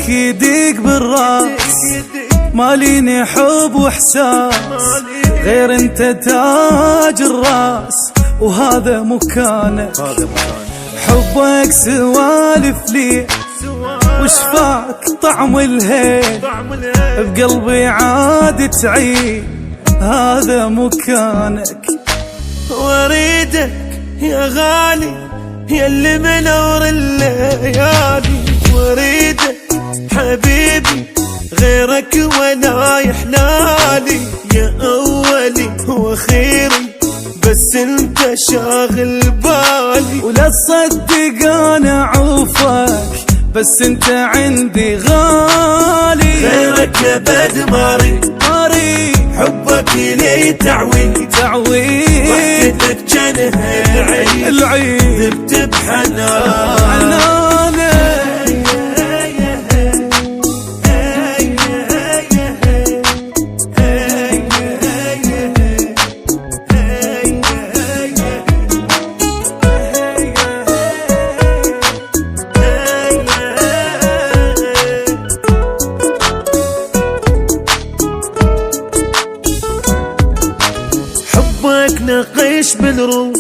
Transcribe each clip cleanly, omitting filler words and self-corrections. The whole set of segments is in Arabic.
حبك يديق بالراس، ماليني حب واحساس غير انت تاج الراس، وهذا مكانك. حبك سوالف لي وشفاك طعم الهيل، بقلبي عاد تعيد هذا مكانك. واريدك يا غالي يا اللي منور الليالي، واريدك حبيبي غيرك ولا يحلالي، يا اولي واخيري بس انت شاغل بالي. ولا تصدق انا عوفك بس انت عندي غالي، غيرك يا بدماري حبك لي تعويد وحدتك جنها العيد ذبت بحنان. حبك نقش بالروح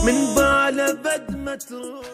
من بعد بد ما تروح.